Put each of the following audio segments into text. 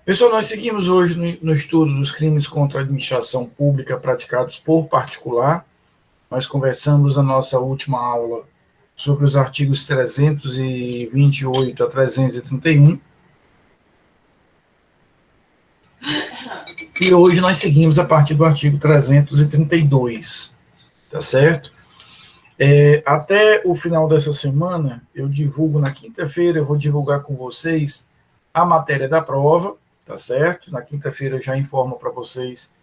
Pessoal, nós seguimos hoje no estudo dos crimes contra a administração pública praticados por particular. Nós conversamos na nossa última aula sobre os artigos 328 a 331. E hoje nós seguimos a partir do artigo 332, tá certo? Até o final dessa semana, eu divulgo na quinta-feira, eu vou divulgar com vocês a matéria da prova, tá certo? Na quinta-feira eu já informo para vocês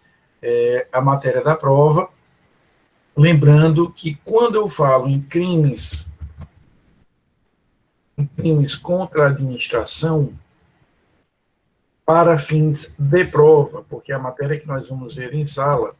a matéria da prova. Lembrando que quando eu falo em crimes contra a administração, para fins de prova, porque a matéria que nós vamos ver em sala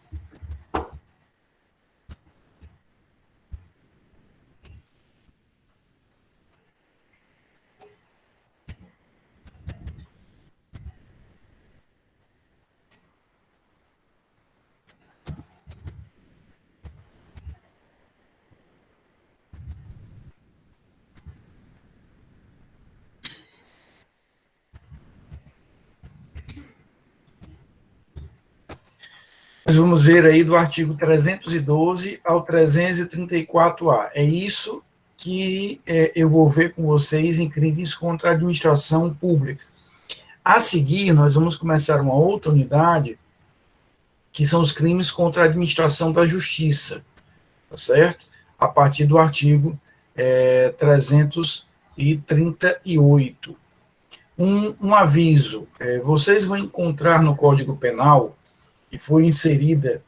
nós vamos ver aí do artigo 312 ao 334A. É isso que eu vou ver com vocês em crimes contra a administração pública. A seguir, nós vamos começar uma outra unidade, que são os crimes contra a administração da justiça, tá certo? A partir do artigo 338. Um aviso, vocês vão encontrar no Código Penal, que foi inserido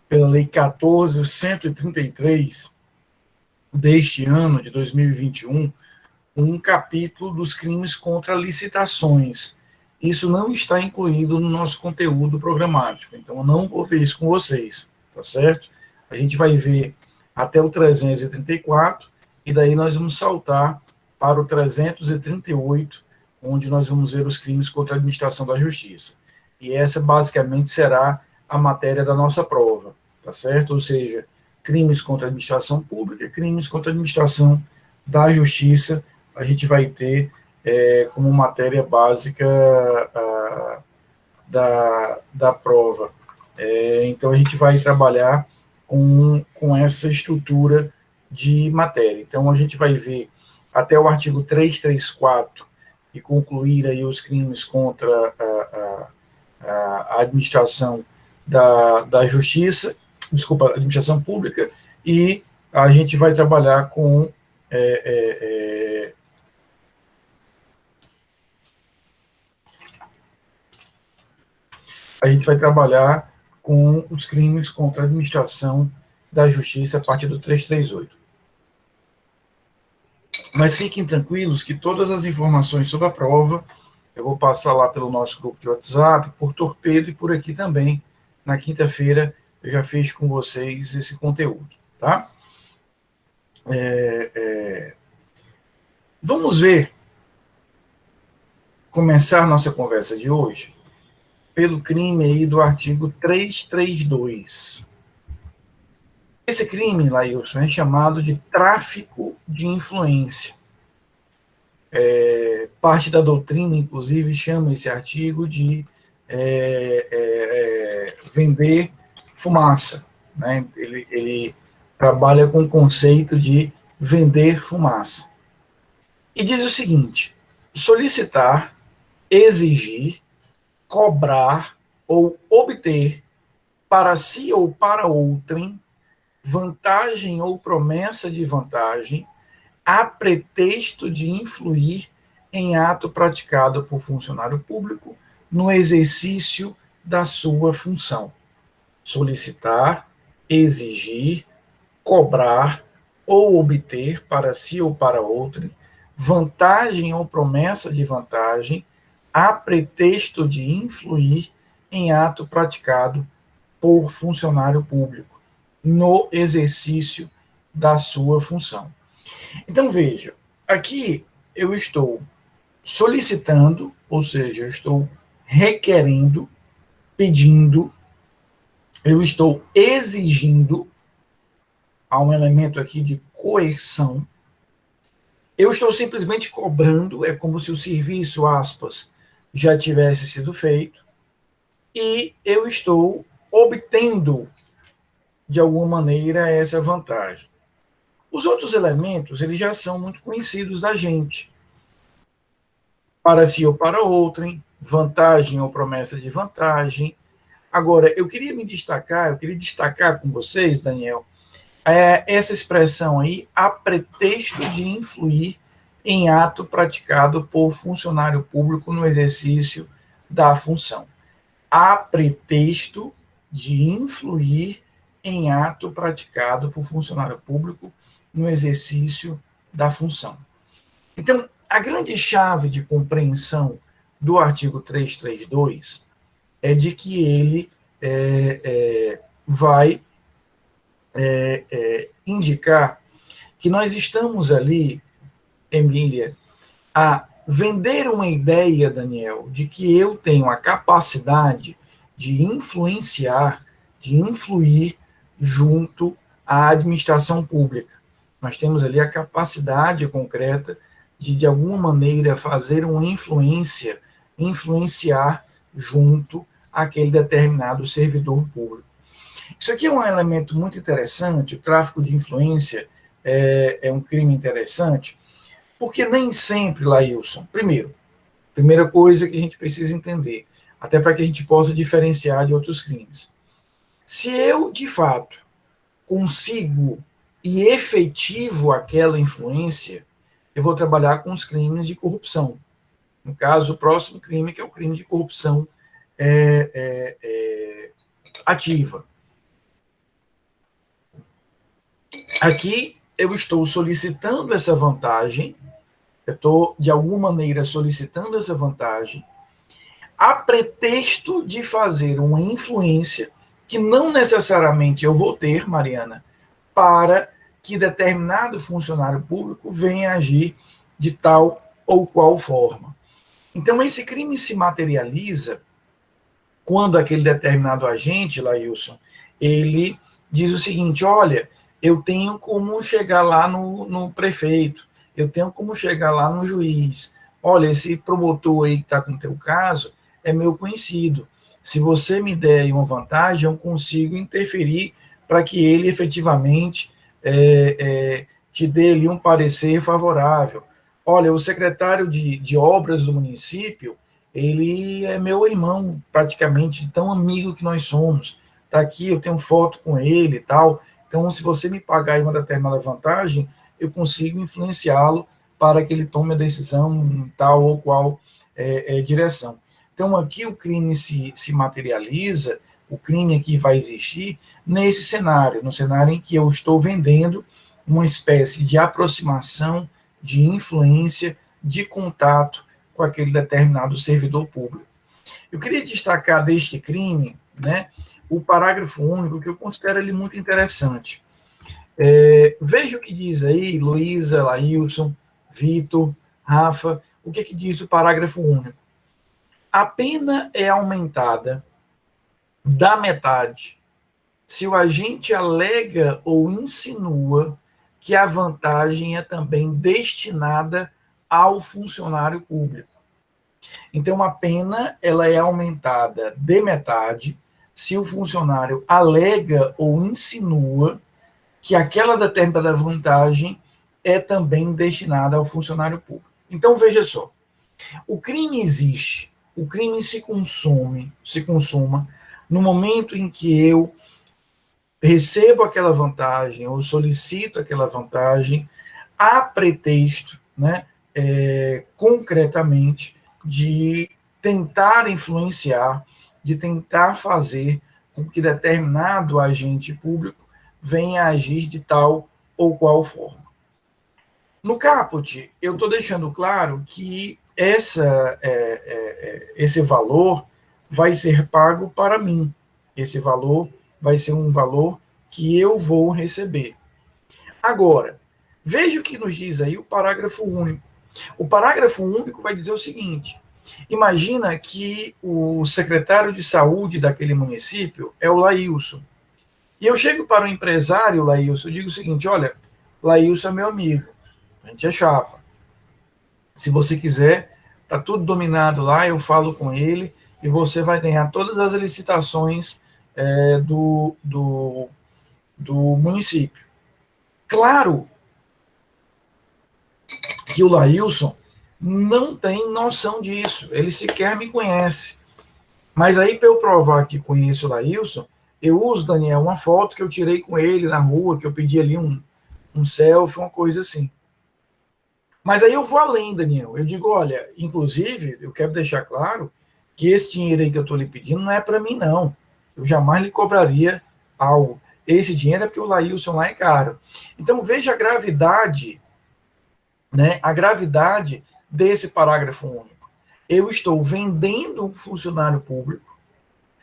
pela Lei 14.133 deste ano, de 2021, um capítulo dos crimes contra licitações. Isso não está incluído no nosso conteúdo programático, então eu não vou ver isso com vocês, tá certo? A gente vai ver até o 334, e daí nós vamos saltar para o 338, onde nós vamos ver os crimes contra a administração da justiça. E essa basicamente será a matéria da nossa prova, tá certo? Ou seja, crimes contra a administração pública, crimes contra a administração da justiça, a gente vai ter como matéria básica da prova. Então, a gente vai trabalhar com essa estrutura de matéria. Então, a gente vai ver até o artigo 334 e concluir aí os crimes contra a administração da justiça, desculpa, a administração pública, e a gente vai trabalhar com os crimes contra a administração da justiça a partir do 338. Mas fiquem tranquilos que todas as informações sobre a prova eu vou passar lá pelo nosso grupo de WhatsApp, por Torpedo e por aqui também. Na quinta-feira eu já fiz com vocês esse conteúdo, tá? Vamos começar nossa conversa de hoje pelo crime aí do artigo 332. Esse crime, Lailson, é chamado de tráfico de influência. Parte da doutrina, inclusive, chama esse artigo de vender fumaça. Né? Ele trabalha com o conceito de vender fumaça. E diz o seguinte: solicitar, exigir, cobrar ou obter para si ou para outrem vantagem ou promessa de vantagem a pretexto de influir em ato praticado por funcionário público no exercício da sua função. Solicitar, exigir, cobrar ou obter para si ou para outrem vantagem ou promessa de vantagem a pretexto de influir em ato praticado por funcionário público no exercício da sua função. Então, veja, aqui eu estou solicitando, ou seja, eu estou requerendo, pedindo, eu estou exigindo, há um elemento aqui de coerção, Eu estou simplesmente cobrando, é como se o serviço, aspas, já tivesse sido feito, e eu estou obtendo, de alguma maneira, essa vantagem. Os outros elementos, eles já são muito conhecidos da gente. Para si ou para outrem, vantagem ou promessa de vantagem. Agora, eu queria destacar com vocês, Daniel, essa expressão aí, a pretexto de influir em ato praticado por funcionário público no exercício da função. A pretexto de influir em ato praticado por funcionário público no exercício da função. Então, a grande chave de compreensão do artigo 332 é de que ele vai indicar que nós estamos ali, Emília, a vender uma ideia, Daniel, de que eu tenho a capacidade de influenciar, de influir junto à administração pública. Nós temos ali a capacidade concreta de alguma maneira, fazer uma influenciar junto àquele determinado servidor público. Isso aqui é um elemento muito interessante, o tráfico de influência é um crime interessante, porque nem sempre, Lailson, primeira coisa que a gente precisa entender, até para que a gente possa diferenciar de outros crimes. Se eu, de fato, consigo e efetivo aquela influência, eu vou trabalhar com os crimes de corrupção. No caso, o próximo crime, que é o crime de corrupção ativa. Aqui eu estou solicitando essa vantagem, eu estou, de alguma maneira, solicitando essa vantagem, a pretexto de fazer uma influência que não necessariamente eu vou ter, Mariana, para que determinado funcionário público venha agir de tal ou qual forma. Então, esse crime se materializa quando aquele determinado agente, Lailson, ele diz o seguinte: olha, eu tenho como chegar lá no prefeito, eu tenho como chegar lá no juiz. Olha, esse promotor aí que está com o teu caso é meu conhecido. Se você me der uma vantagem, eu consigo interferir para que ele efetivamente te dê ali um parecer favorável. Olha, o secretário de obras do município, ele é meu irmão, praticamente, tão amigo que nós somos. Está aqui, eu tenho foto com ele e tal. Então, se você me pagar uma determinada vantagem, eu consigo influenciá-lo para que ele tome a decisão em tal ou qual direção. Então, aqui o crime se materializa, o crime aqui vai existir nesse cenário, no cenário em que eu estou vendendo uma espécie de aproximação, de influência, de contato com aquele determinado servidor público. Eu queria destacar deste crime, né, o parágrafo único, que eu considero ele muito interessante. Veja o que diz aí, Luísa, Lailson, Vitor, Rafa, o que diz o parágrafo único? A pena é aumentada da metade se o agente alega ou insinua que a vantagem é também destinada ao funcionário público. Então, a pena ela é aumentada de metade se o funcionário alega ou insinua que aquela determinada vantagem é também destinada ao funcionário público. Então, veja só, o crime existe, o crime se consuma no momento em que eu recebo aquela vantagem ou solicito aquela vantagem a pretexto, né, concretamente, de tentar influenciar, de tentar fazer com que determinado agente público venha agir de tal ou qual forma. No caput, eu estou deixando claro que esse valor vai ser pago para mim. Esse valor vai ser um valor que eu vou receber. Agora, veja o que nos diz aí o parágrafo único. O parágrafo único vai dizer o seguinte: imagina que o secretário de saúde daquele município é o Lailson. E eu chego para o empresário, Lailson, e digo o seguinte: olha, Lailson é meu amigo, a gente é chapa. Se você quiser, está tudo dominado lá, eu falo com ele e você vai ganhar todas as licitações do município. Claro que o Laílson não tem noção disso, ele sequer me conhece. Mas aí, para eu provar que conheço o Laílson, eu uso, Daniel, uma foto que eu tirei com ele na rua, que eu pedi ali um selfie, uma coisa assim. Mas aí eu vou além, Daniel. Eu digo, olha, inclusive, eu quero deixar claro que esse dinheiro aí que eu estou lhe pedindo não é para mim, não. Eu jamais lhe cobraria algo. Esse dinheiro é porque o Laílson lá é caro. Então, veja a gravidade, né? A gravidade desse parágrafo único. Eu estou vendendo um funcionário público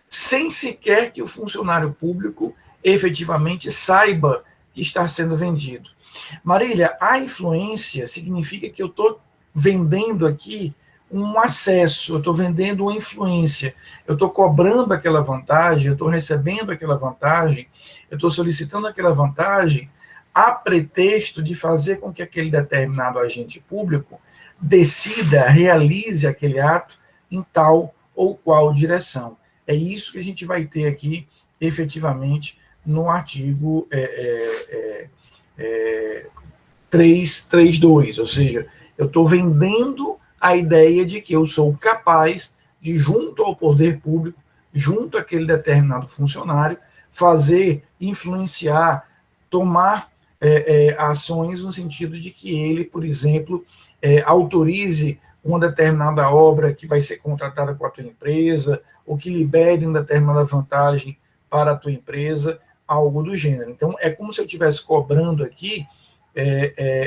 sem sequer que o funcionário público efetivamente saiba que está sendo vendido. Marília, a influência significa que eu estou vendendo aqui um acesso, eu estou vendendo uma influência, eu estou cobrando aquela vantagem, eu estou recebendo aquela vantagem, eu estou solicitando aquela vantagem a pretexto de fazer com que aquele determinado agente público decida, realize aquele ato em tal ou qual direção. É isso que a gente vai ter aqui, efetivamente, no artigo 332, ou seja, eu estou vendendo a ideia de que eu sou capaz de, junto ao poder público, junto àquele determinado funcionário, fazer, influenciar, tomar ações no sentido de que ele, por exemplo, autorize uma determinada obra que vai ser contratada com a tua empresa, ou que libere uma determinada vantagem para a tua empresa, algo do gênero. Então, é como se eu estivesse cobrando aqui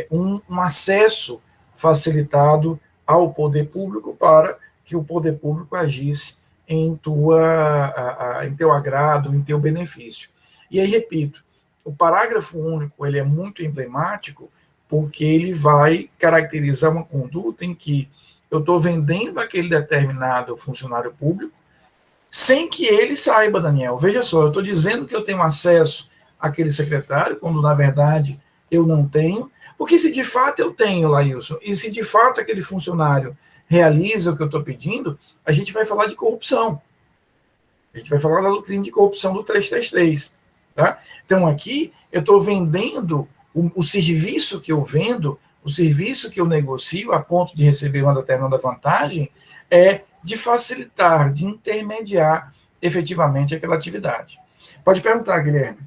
um acesso facilitado ao poder público para que o poder público agisse em teu agrado, em teu benefício. E aí, repito, o parágrafo único ele é muito emblemático porque ele vai caracterizar uma conduta em que eu estou vendendo aquele determinado funcionário público sem que ele saiba, Daniel. Veja só, eu estou dizendo que eu tenho acesso àquele secretário, quando na verdade eu não tenho, porque se de fato eu tenho, Laílson, e se de fato aquele funcionário realiza o que eu estou pedindo, a gente vai falar de corrupção. A gente vai falar do crime de corrupção do 333. Tá? Então aqui eu estou vendendo o serviço que eu vendo, o serviço que eu negocio a ponto de receber uma determinada vantagem, é de facilitar, de intermediar efetivamente aquela atividade. Pode perguntar, Guilherme.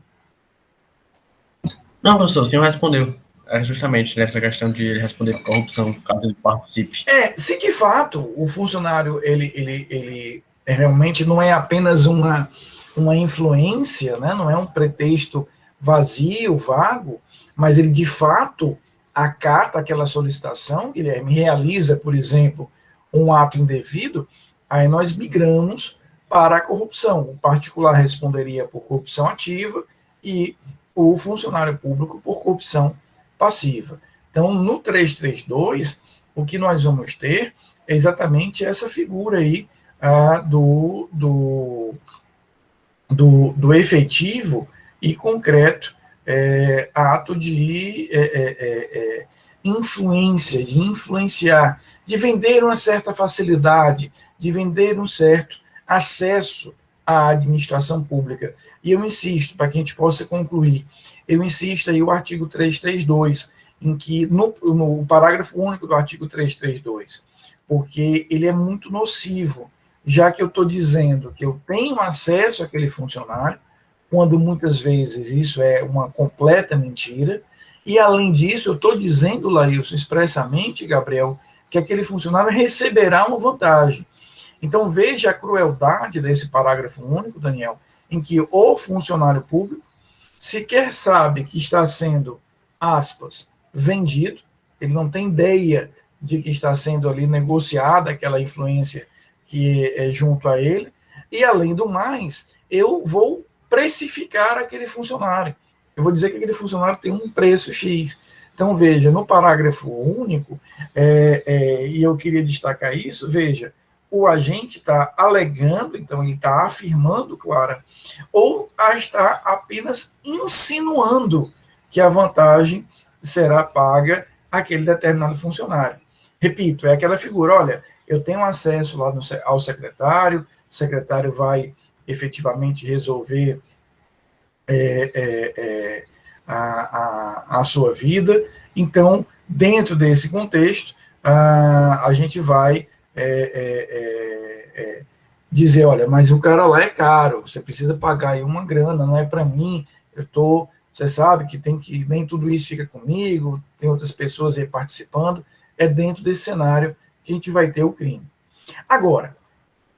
Não, professor, o senhor respondeu. É justamente nessa questão de ele responder por corrupção, caso ele participe. Se de fato o funcionário ele realmente não é apenas uma influência, né? Não é um pretexto vazio, vago, mas ele de fato acata aquela solicitação, Guilherme, realiza, por exemplo, um ato indevido, aí nós migramos para a corrupção. O particular responderia por corrupção ativa e o funcionário público por corrupção passiva. Então, no 332, o que nós vamos ter é exatamente essa figura aí do efetivo e concreto ato de influência, de influenciar, de vender uma certa facilidade, de vender um certo acesso à administração pública. E eu insisto, para que a gente possa concluir, eu insisto aí o artigo 332, em que, no parágrafo único do artigo 332, porque ele é muito nocivo, já que eu estou dizendo que eu tenho acesso àquele funcionário, quando muitas vezes isso é uma completa mentira, e além disso, eu estou dizendo, Laílson, expressamente, Gabriel, que aquele funcionário receberá uma vantagem. Então, veja a crueldade desse parágrafo único, Daniel, em que o funcionário público sequer sabe que está sendo, aspas, vendido, ele não tem ideia de que está sendo ali negociada aquela influência que é junto a ele, e além do mais, eu vou precificar aquele funcionário. Eu vou dizer que aquele funcionário tem um preço X. Então, veja, no parágrafo único, e eu queria destacar isso, veja, o agente está alegando, então ele está afirmando, Clara, ou está apenas insinuando que a vantagem será paga àquele determinado funcionário. Repito, é aquela figura, olha, eu tenho acesso lá ao secretário, o secretário vai efetivamente resolver a sua vida. Então, dentro desse contexto, a gente vai dizer, olha, mas o cara lá é caro, você precisa pagar aí uma grana, não é para mim, você sabe que nem tudo isso fica comigo, tem outras pessoas aí participando, é dentro desse cenário que a gente vai ter o crime. Agora,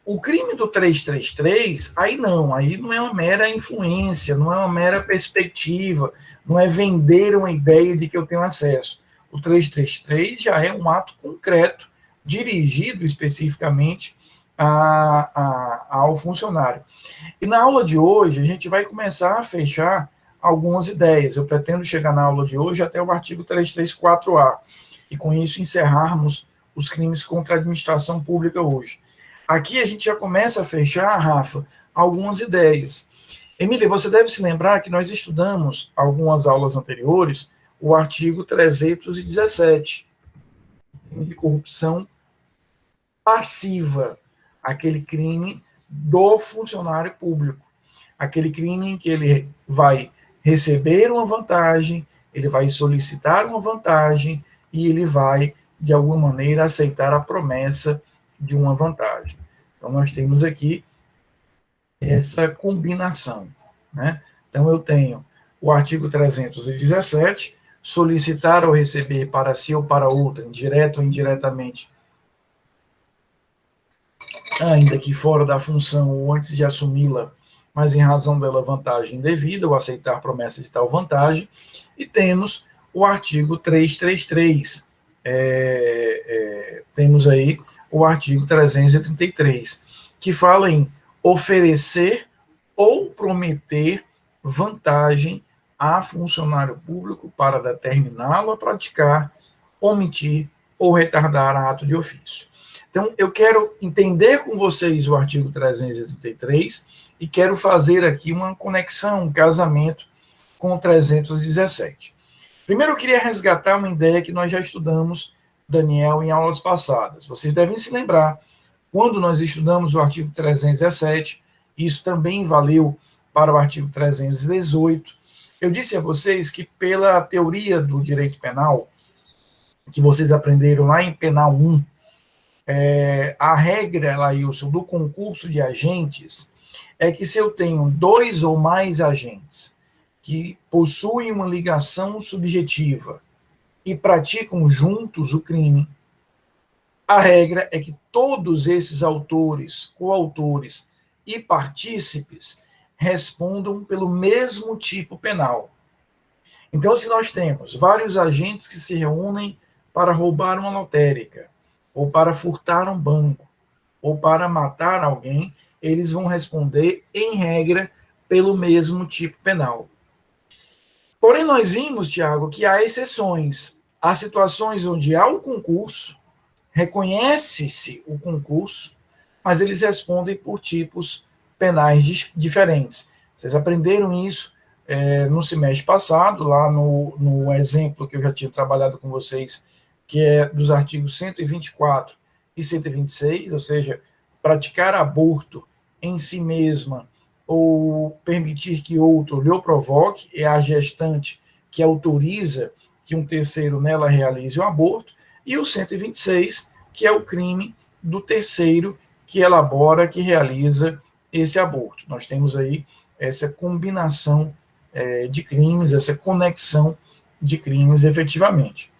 o crime do 333, aí não é uma mera influência, não é uma mera perspectiva, não é vender uma ideia de que eu tenho acesso. O 333 já é um ato concreto, dirigido especificamente ao funcionário. E na aula de hoje, a gente vai começar a fechar algumas ideias. Eu pretendo chegar na aula de hoje até o artigo 334A, e com isso encerrarmos os crimes contra a administração pública hoje. Aqui a gente já começa a fechar, Rafa, algumas ideias. Emília, você deve se lembrar que nós estudamos, algumas aulas anteriores, o artigo 317, de corrupção passiva, aquele crime do funcionário público, aquele crime em que ele vai receber uma vantagem, ele vai solicitar uma vantagem e ele vai, de alguma maneira, aceitar a promessa de uma vantagem. Então, nós temos aqui essa combinação, né? Então, eu tenho o artigo 317, solicitar ou receber para si ou para outra, direto ou indiretamente, ainda que fora da função ou antes de assumi-la, mas em razão dela vantagem indevida, ou aceitar promessa de tal vantagem. E temos o artigo 333, temos aí o artigo 333, que fala em oferecer ou prometer vantagem a funcionário público para determiná-lo a praticar, omitir ou retardar ato de ofício. Então, eu quero entender com vocês o artigo 333 e quero fazer aqui uma conexão, um casamento com o 317. Primeiro, eu queria resgatar uma ideia que nós já estudamos, Daniel, em aulas passadas. Vocês devem se lembrar, quando nós estudamos o artigo 317, isso também valeu para o artigo 318, eu disse a vocês que pela teoria do direito penal, que vocês aprenderam lá em Penal 1, a regra, Laílson, do concurso de agentes é que se eu tenho 2 ou mais agentes que possuem uma ligação subjetiva e praticam juntos o crime, a regra é que todos esses autores, coautores e partícipes respondam pelo mesmo tipo penal. Então, se nós temos vários agentes que se reúnem para roubar uma lotérica, ou para furtar um banco, ou para matar alguém, eles vão responder, em regra, pelo mesmo tipo penal. Porém, nós vimos, Tiago, que há exceções. Há situações onde há o concurso, reconhece-se o concurso, mas eles respondem por tipos penais diferentes. Vocês aprenderam isso no semestre passado, lá no exemplo que eu já tinha trabalhado com vocês, que é dos artigos 124 e 126, ou seja, praticar aborto em si mesma ou permitir que outro lhe provoque, é a gestante que autoriza que um terceiro nela realize o aborto, e o 126, que é o crime do terceiro que elabora, que realiza esse aborto. Nós temos aí essa combinação de crimes, essa conexão de crimes efetivamente.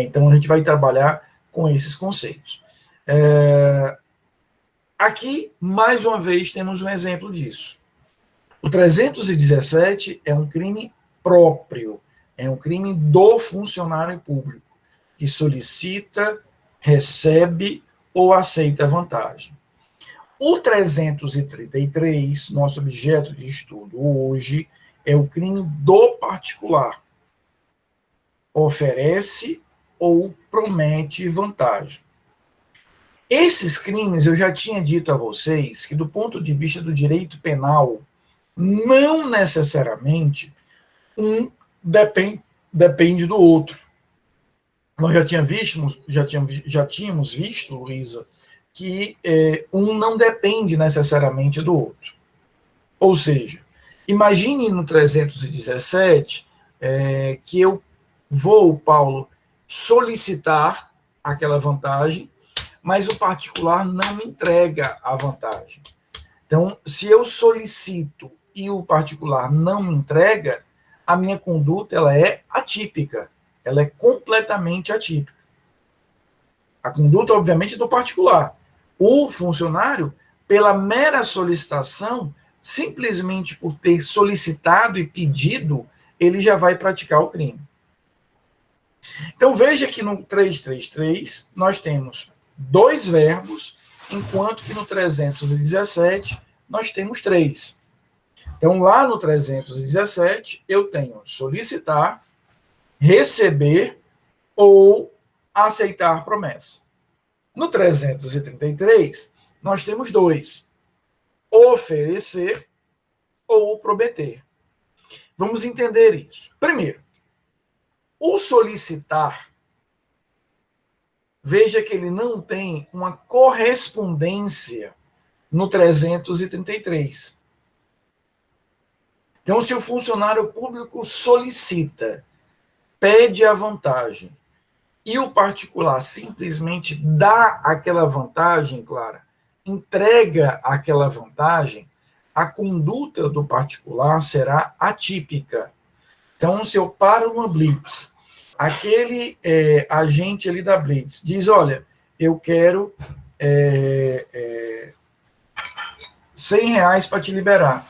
Então, a gente vai trabalhar com esses conceitos. Aqui, mais uma vez, temos um exemplo disso. O 317 é um crime próprio, é um crime do funcionário público, que solicita, recebe ou aceita vantagem. O 333, nosso objeto de estudo hoje, é o crime do particular. Oferece ou promete vantagem. Esses crimes, eu já tinha dito a vocês que, do ponto de vista do direito penal, não necessariamente um depende do outro. nós já tínhamos visto, Luísa, que um não depende necessariamente do outro. Ou seja, imagine no 317 que eu vou, Paulo, solicitar aquela vantagem, mas o particular não me entrega a vantagem. Então, se eu solicito e o particular não me entrega, a minha conduta ela é atípica, ela é completamente atípica. A conduta, obviamente, do particular. O funcionário, pela mera solicitação, simplesmente por ter solicitado e pedido, ele já vai praticar o crime. Então, veja que no 333 nós temos 2 verbos, enquanto que no 317 nós temos 3. Então, lá no 317, eu tenho solicitar, receber ou aceitar promessa. No 333, nós temos 2: oferecer ou prometer. Vamos entender isso. Primeiro, o solicitar, veja que ele não tem uma correspondência no 333. Então, se o funcionário público solicita, pede a vantagem, e o particular simplesmente dá aquela vantagem, Clara, entrega aquela vantagem, a conduta do particular será atípica. Então, se eu paro uma blitz, aquele agente ali da blitz diz, olha, eu quero R$100 para te liberar.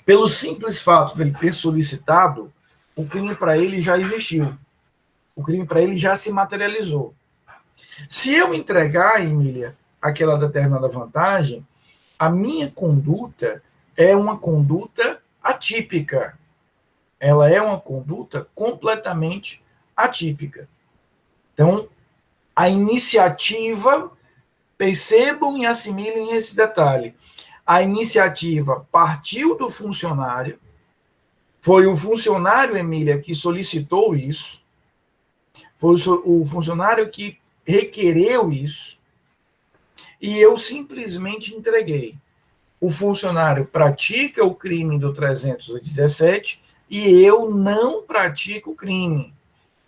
Pelo simples fato de ele ter solicitado, o crime para ele já existiu. O crime para ele já se materializou. Se eu entregar, Emília, aquela determinada vantagem, a minha conduta é uma conduta atípica. Ela é uma conduta completamente atípica. Então, a iniciativa, percebam e assimilem esse detalhe. A iniciativa partiu do funcionário, foi o funcionário, Emília, que solicitou isso, foi o funcionário que requereu isso, e eu simplesmente entreguei. O funcionário pratica o crime do 317 e eu não pratico o crime.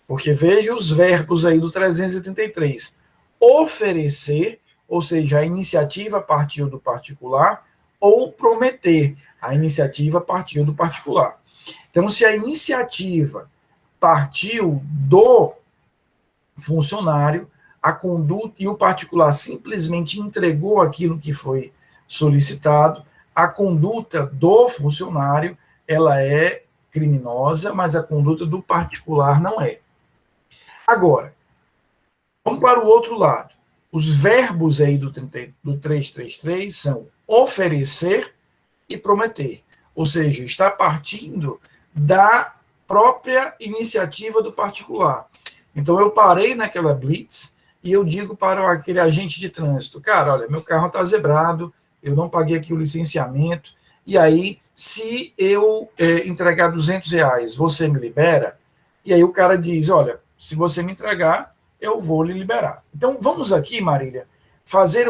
Porque veja os verbos aí do 333. Oferecer, ou seja, a iniciativa partiu do particular, ou prometer, a iniciativa partiu do particular. Então, se a iniciativa partiu do funcionário, a conduta e o particular simplesmente entregou aquilo que foi solicitado, a conduta do funcionário, ela é criminosa, mas a conduta do particular não é. Agora, vamos para o outro lado. Os verbos aí do 333 são oferecer e prometer. Ou seja, está partindo da própria iniciativa do particular. Então, eu parei naquela blitz e eu digo para aquele agente de trânsito, cara, olha, meu carro está zebrado, eu não paguei aqui o licenciamento, e aí, se eu entregar R$200, você me libera? E aí o cara diz, olha, se você me entregar, eu vou lhe liberar. Então, vamos aqui, Marília, fazer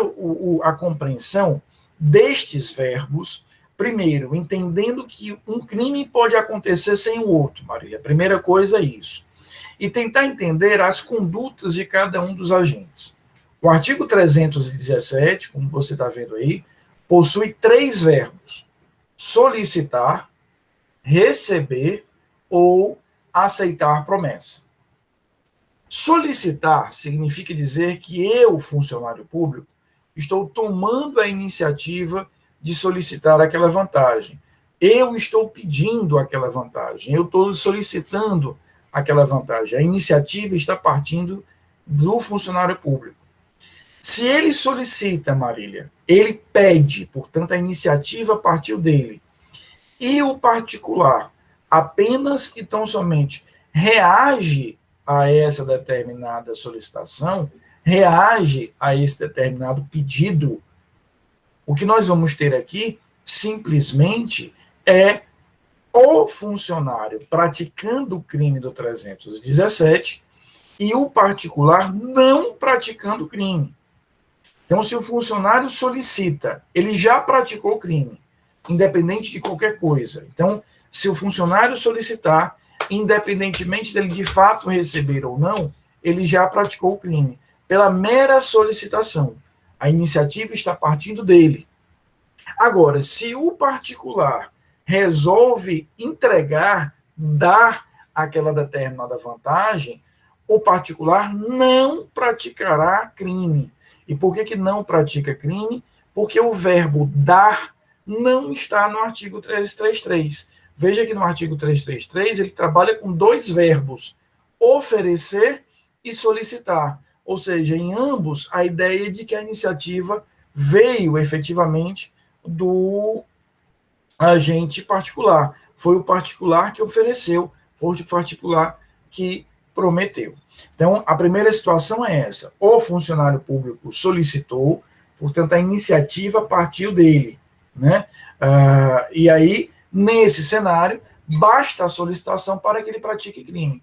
a compreensão destes verbos, primeiro, entendendo que um crime pode acontecer sem o outro, Marília. A primeira coisa é isso. E tentar entender as condutas de cada um dos agentes. O artigo 317, como você está vendo aí, possui 3 verbos: solicitar, receber ou aceitar promessa. Solicitar significa dizer que eu, funcionário público, estou tomando a iniciativa de solicitar aquela vantagem. Eu estou pedindo aquela vantagem, eu estou solicitando aquela vantagem. A iniciativa está partindo do funcionário público. Se ele solicita, Marília, ele pede, portanto, a iniciativa partiu dele, e o particular apenas e tão somente reage a essa determinada solicitação, reage a esse determinado pedido, o que nós vamos ter aqui simplesmente é o funcionário praticando o crime do 317 e o particular não praticando o crime. Então, se o funcionário solicita, ele já praticou o crime, independente de qualquer coisa. Então, se o funcionário solicitar, independentemente dele de fato receber ou não, ele já praticou o crime, pela mera solicitação. A iniciativa está partindo dele. Agora, se o particular resolve entregar, dar aquela determinada vantagem, o particular não praticará crime. E por que não pratica crime? Porque o verbo dar não está no artigo 333. Veja que no artigo 333 ele trabalha com dois verbos, oferecer e solicitar. Ou seja, em ambos, a ideia de que a iniciativa veio efetivamente do agente particular. Foi o particular que ofereceu, foi o particular que prometeu. Então, a primeira situação é essa. O funcionário público solicitou, portanto, a iniciativa partiu dele. Né? E aí, nesse cenário, basta a solicitação para que ele pratique crime.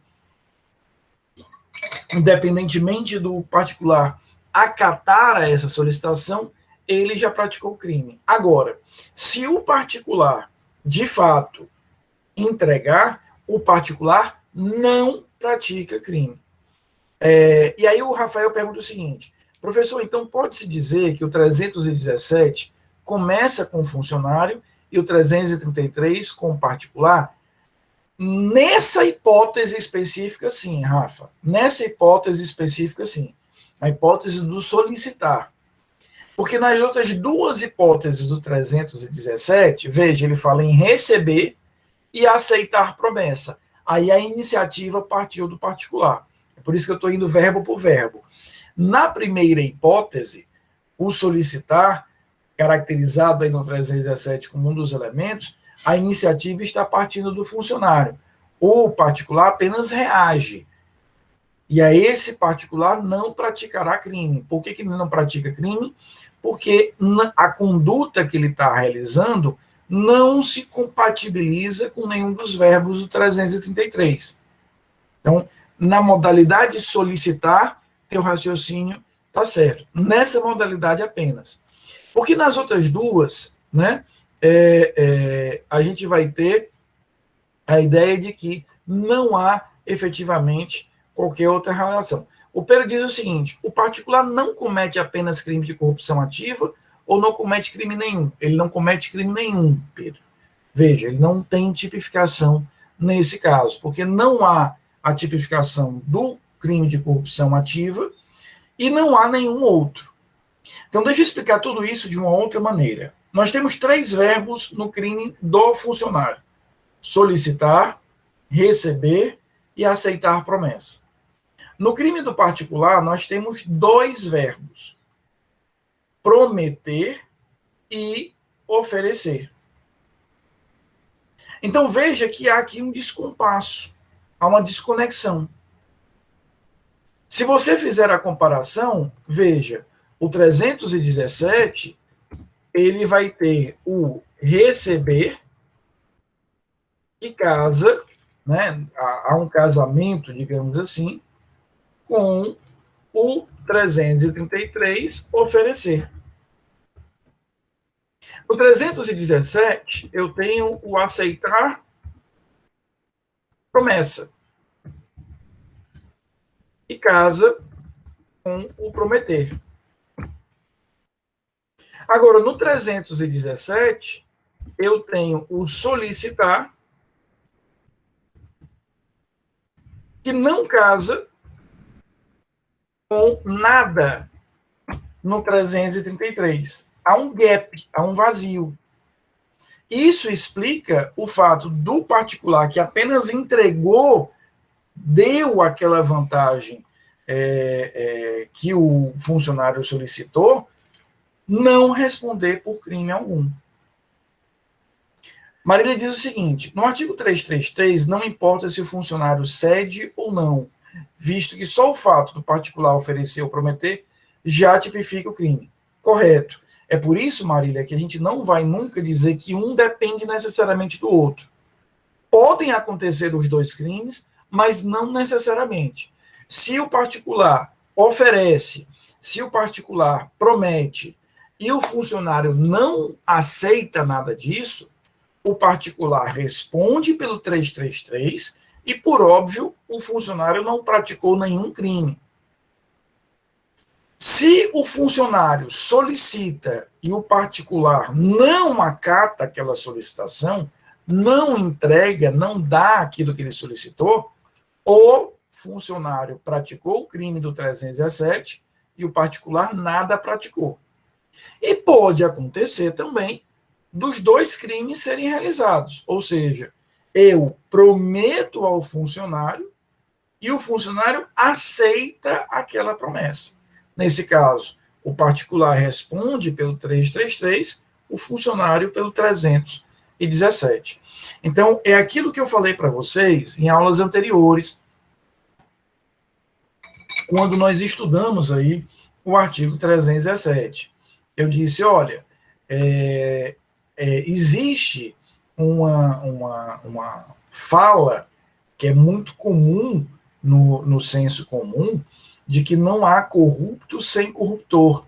Independentemente do particular acatar a essa solicitação, ele já praticou o crime. Agora, se o particular, de fato, entregar, o particular não pratica crime. E aí o Rafael pergunta o seguinte, professor, então pode-se dizer que o 317 começa com o funcionário e o 333 com o particular? Nessa hipótese específica, sim, Rafa. Nessa hipótese específica, sim. A hipótese do solicitar. Porque nas outras duas hipóteses do 317, veja, ele fala em receber e aceitar promessa. Aí a iniciativa partiu do particular. É por isso que eu estou indo verbo por verbo. Na primeira hipótese, o solicitar, caracterizado aí no 317 como um dos elementos, a iniciativa está partindo do funcionário. O particular apenas reage. E a esse particular não praticará crime. Por que ele não pratica crime? Porque a conduta que ele está realizando não se compatibiliza com nenhum dos verbos do 333. Então, na modalidade solicitar, teu raciocínio está certo. Nessa modalidade apenas. Porque nas outras duas, né, a gente vai ter a ideia de que não há efetivamente qualquer outra relação. O Pedro diz o seguinte, o particular não comete apenas crime de corrupção ativa ou não comete crime nenhum. Ele não comete crime nenhum, Pedro. Veja, ele não tem tipificação nesse caso, porque não há a tipificação do crime de corrupção ativa e não há nenhum outro. Então, deixa eu explicar tudo isso de uma outra maneira. Nós temos três verbos no crime do funcionário. Solicitar, receber e aceitar promessa. No crime do particular, nós temos dois verbos. Prometer e oferecer. Então, veja que há aqui um descompasso, há uma desconexão. Se você fizer a comparação, veja, o 317, ele vai ter o receber, que casa, né, há um casamento, digamos assim, com o 333, oferecer. No 317, eu tenho o aceitar promessa, e casa com o prometer. Agora, no 317, eu tenho o solicitar, que não casa com nada no 333. Há um gap, há um vazio. Isso explica o fato do particular que apenas entregou, deu aquela vantagem que o funcionário solicitou, não responder por crime algum. Marília diz o seguinte, no artigo 333, não importa se o funcionário cede ou não, visto que só o fato do particular oferecer ou prometer já tipifica o crime. Correto. É por isso, Marília, que a gente não vai nunca dizer que um depende necessariamente do outro. podem acontecer os dois crimes, mas não necessariamente. Se o particular oferece, se o particular promete e o funcionário não aceita nada disso, o particular responde pelo 333 e, por óbvio, o funcionário não praticou nenhum crime. Se o funcionário solicita e o particular não acata aquela solicitação, não entrega, não dá aquilo que ele solicitou, o funcionário praticou o crime do 317 e o particular nada praticou. E pode acontecer também dos dois crimes serem realizados, ou seja, eu prometo ao funcionário e o funcionário aceita aquela promessa. Nesse caso, o particular responde pelo 333, o funcionário pelo 317. Então, é aquilo que eu falei para vocês em aulas anteriores, quando nós estudamos aí o artigo 317. Eu disse, olha, existe uma fala que é muito comum no senso comum, de que não há corrupto sem corruptor.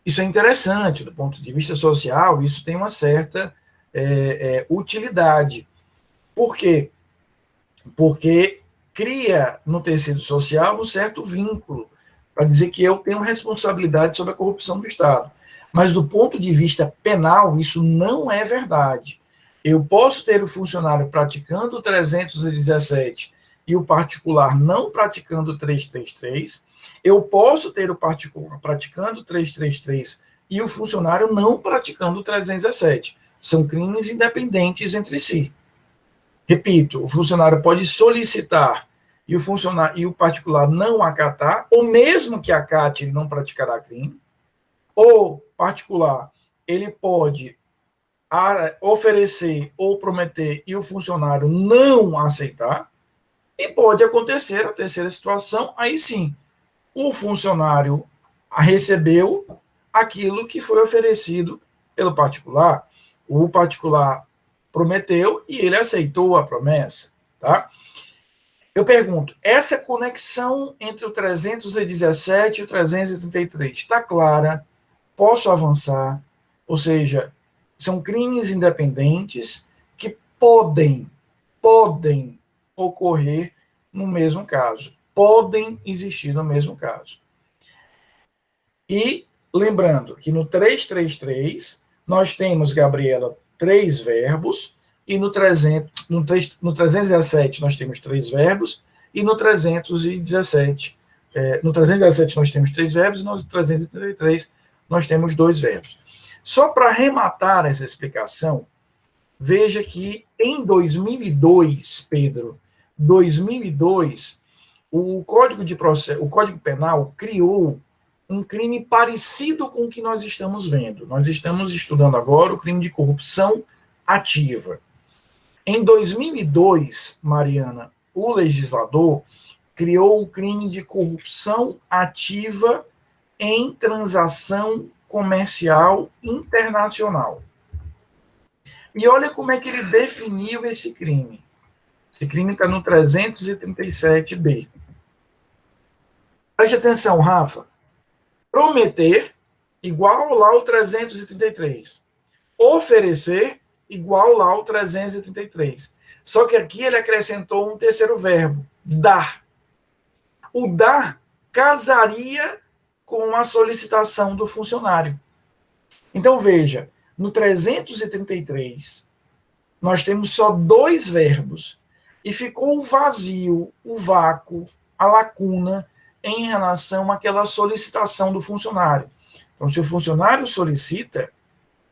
Isso é interessante, do ponto de vista social, isso tem uma certa utilidade. Por quê? Porque cria no tecido social um certo vínculo, para dizer que eu tenho responsabilidade sobre a corrupção do Estado. Mas do ponto de vista penal, isso não é verdade. Eu posso ter o funcionário praticando o 317 e o particular não praticando o 333, eu posso ter o particular praticando o 333 e o funcionário não praticando o 317. São crimes independentes entre si. Repito, o funcionário pode solicitar e o particular não acatar, ou mesmo que acate, ele não praticará crime. O particular, ele pode oferecer ou prometer e o funcionário não aceitar. E pode acontecer a terceira situação, aí sim, o funcionário recebeu aquilo que foi oferecido pelo particular. O particular prometeu e ele aceitou a promessa, tá? Eu pergunto, essa conexão entre o 317 e o 333 está clara? Posso avançar? Ou seja, são crimes independentes que podem ocorrer no mesmo caso, podem existir no mesmo caso. E lembrando que no 333 nós temos, Gabriela, 3 verbos, e no 317 nós temos 3 verbos, e no 317, no 317 nós temos 3 verbos, e no 333 nós temos 2 verbos. Só para arrematar essa explicação, veja que em 2002, Pedro, 2002, o Código Penal criou um crime parecido com o que nós estamos vendo. Nós estamos estudando agora o crime de corrupção ativa. Em 2002, Mariana, o legislador criou o crime de corrupção ativa em transação comercial internacional. E olha como é que ele definiu esse crime. Esse crime está no 337B. Preste atenção, Rafa. Prometer, igual lá o 333. Oferecer, igual lá o 333. Só que aqui ele acrescentou um terceiro verbo, dar. O dar casaria com a solicitação do funcionário. Então, veja, no 333, nós temos só 2 verbos e ficou o vazio, o vácuo, a lacuna em relação àquela solicitação do funcionário. Então, se o funcionário solicita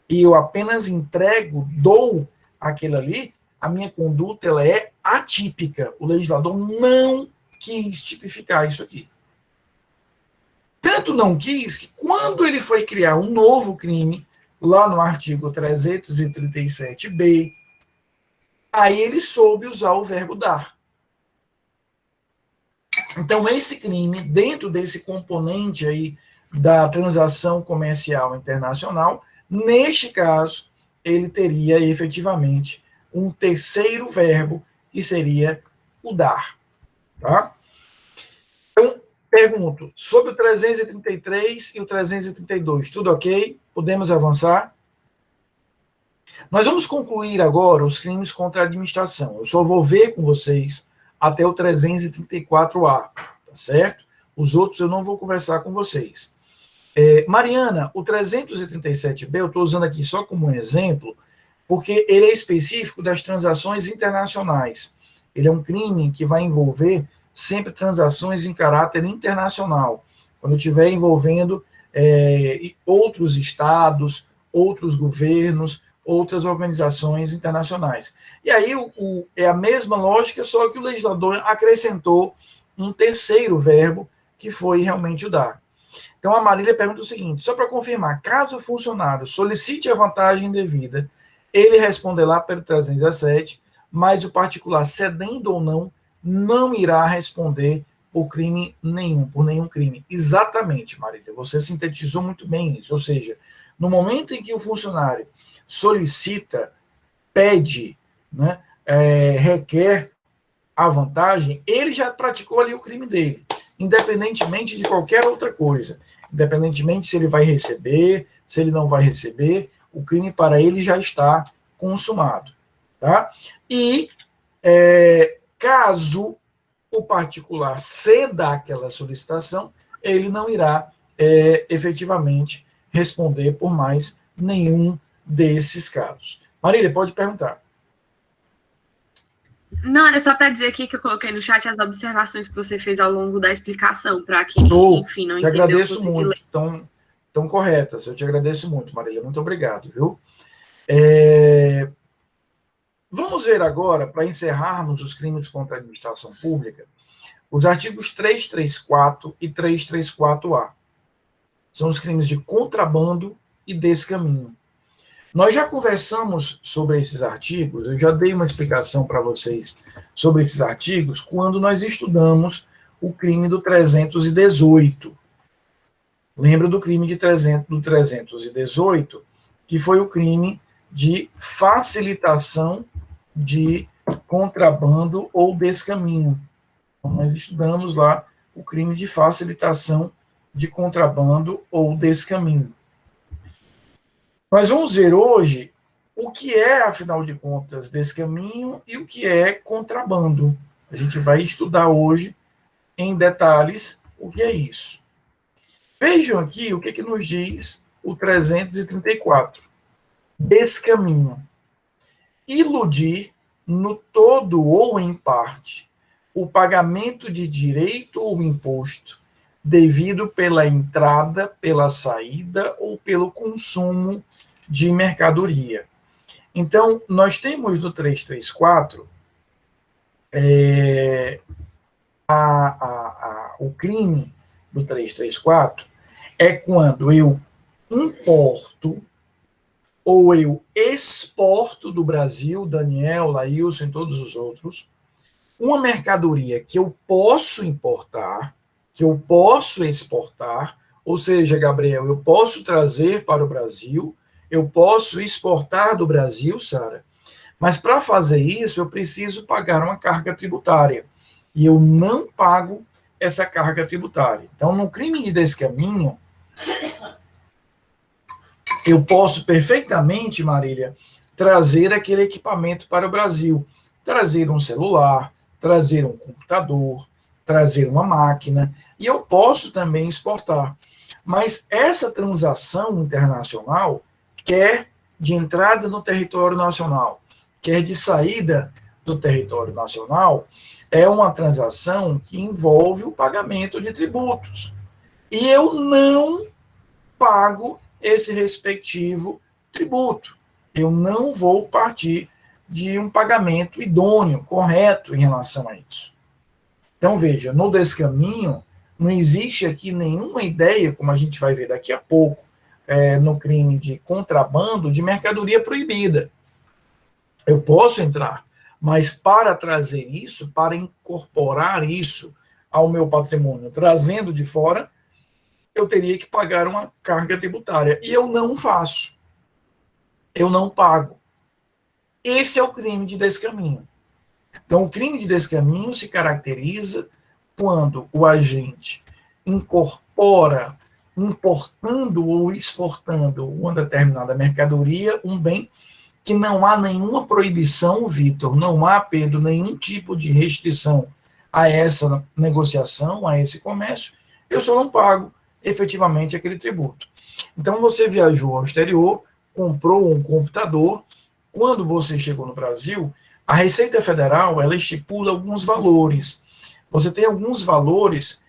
e eu apenas entrego, dou aquilo ali, a minha conduta ela é atípica. O legislador não quis tipificar isso aqui. Tanto não quis que quando ele foi criar um novo crime, lá no artigo 337B, aí ele soube usar o verbo dar. Então, esse crime, dentro desse componente aí da transação comercial internacional, neste caso, ele teria efetivamente um terceiro verbo, que seria o dar. Tá? Então, pergunto, sobre o 333 e o 332, tudo ok? Podemos avançar? Nós vamos concluir agora os crimes contra a administração. Eu só vou ver com vocês até o 334A, tá certo? Os outros eu não vou conversar com vocês. Mariana, o 337B, eu estou usando aqui só como um exemplo, porque ele é específico das transações internacionais. Ele é um crime que vai envolver sempre transações em caráter internacional, quando estiver envolvendo outros estados, outros governos, outras organizações internacionais. E aí é a mesma lógica, só que o legislador acrescentou um terceiro verbo, que foi realmente o dar. Então, a Marília pergunta o seguinte, só para confirmar, caso o funcionário solicite a vantagem devida, ele responderá pelo 317, mas o particular, cedendo ou não irá responder por crime nenhum, por nenhum crime. Exatamente, Marília, você sintetizou muito bem isso. Ou seja, no momento em que o funcionário solicita, pede, né, requer a vantagem, ele já praticou ali o crime dele, independentemente de qualquer outra coisa. Independentemente se ele vai receber, se ele não vai receber, o crime para ele já está consumado. Tá? E caso o particular ceda àquela solicitação, ele não irá efetivamente responder por mais nenhum desses casos. Marília, pode perguntar. Não, era só para dizer aqui que eu coloquei no chat as observações que você fez ao longo da explicação, para quem, enfim, não te entendeu. Agradeço muito, tão corretas. Eu te agradeço muito, Marília. Muito obrigado, viu? Vamos ver agora, para encerrarmos os crimes contra a administração pública, os artigos 334 e 334A. São os crimes de contrabando e descaminho. Nós já conversamos sobre esses artigos, eu já dei uma explicação para vocês sobre esses artigos quando nós estudamos o crime do 318. Lembra do crime do 318, que foi o crime de facilitação de contrabando ou descaminho. Então, nós estudamos lá o crime de facilitação de contrabando ou descaminho. Nós vamos ver hoje o que é, afinal de contas, descaminho e o que é contrabando. A gente vai estudar hoje, em detalhes, o que é isso. Vejam aqui o que nos diz o 334. Descaminho. Iludir, no todo ou em parte, o pagamento de direito ou imposto devido pela entrada, pela saída ou pelo consumo de mercadoria. Então, nós temos no 334 o crime do 334 é quando eu importo ou eu exporto do Brasil, Daniel, Laílson e todos os outros, uma mercadoria que eu posso importar, que eu posso exportar, ou seja, Gabriel, eu posso trazer para o Brasil, eu posso exportar do Brasil, Sara, mas para fazer isso eu preciso pagar uma carga tributária, e eu não pago essa carga tributária. Então, no crime de descaminho, eu posso perfeitamente, Marília, trazer aquele equipamento para o Brasil, trazer um celular, trazer um computador, trazer uma máquina, e eu posso também exportar. Mas essa transação internacional, quer de entrada no território nacional, quer de saída do território nacional, é uma transação que envolve o pagamento de tributos. E eu não pago esse respectivo tributo. Eu não vou partir de um pagamento idôneo, correto em relação a isso. Então, veja, no descaminho, não existe aqui nenhuma ideia, como a gente vai ver daqui a pouco, no crime de contrabando de mercadoria proibida. Eu posso entrar, mas para trazer isso, para incorporar isso ao meu patrimônio, trazendo de fora, eu teria que pagar uma carga tributária. E eu não faço. Eu não pago. Esse é o crime de descaminho. Então, o crime de descaminho se caracteriza quando o agente incorpora, importando ou exportando uma determinada mercadoria, um bem que não há nenhuma proibição, Vitor, não há, Pedro, nenhum tipo de restrição a essa negociação, a esse comércio, eu só não pago efetivamente aquele tributo. Então, você viajou ao exterior, comprou um computador, quando você chegou no Brasil, a Receita Federal, ela estipula alguns valores. Você tem alguns valores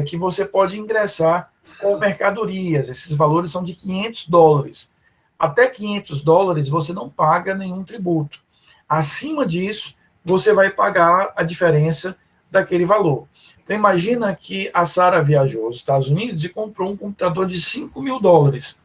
que você pode ingressar com mercadorias. Esses valores são de $500. Até $500 você não paga nenhum tributo. Acima disso, você vai pagar a diferença daquele valor. Então, imagina que a Sara viajou aos Estados Unidos e comprou um computador de $5.000.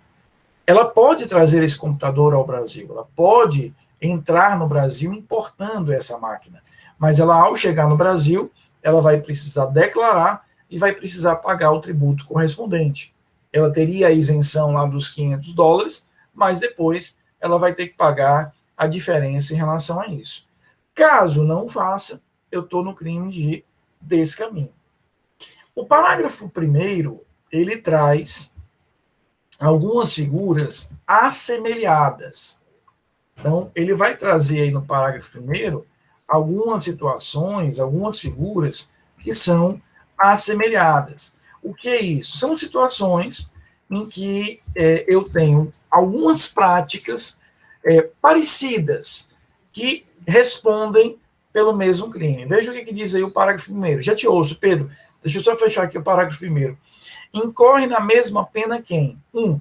Ela pode trazer esse computador ao Brasil, ela pode entrar no Brasil importando essa máquina, mas ela, ao chegar no Brasil, ela vai precisar declarar e vai precisar pagar o tributo correspondente. Ela teria a isenção lá dos $500, mas depois ela vai ter que pagar a diferença em relação a isso. Caso não faça, eu estou no crime de descaminho. O parágrafo 1º, ele traz algumas figuras assemelhadas. Então, ele vai trazer aí no parágrafo 1º algumas situações, algumas figuras que são assemelhadas. O que é isso? São situações em que eu tenho algumas práticas parecidas que respondem pelo mesmo crime. Veja o que diz aí o parágrafo 1º. Já te ouço, Pedro. Deixa eu só fechar aqui o parágrafo 1º. Incorre na mesma pena quem? 1.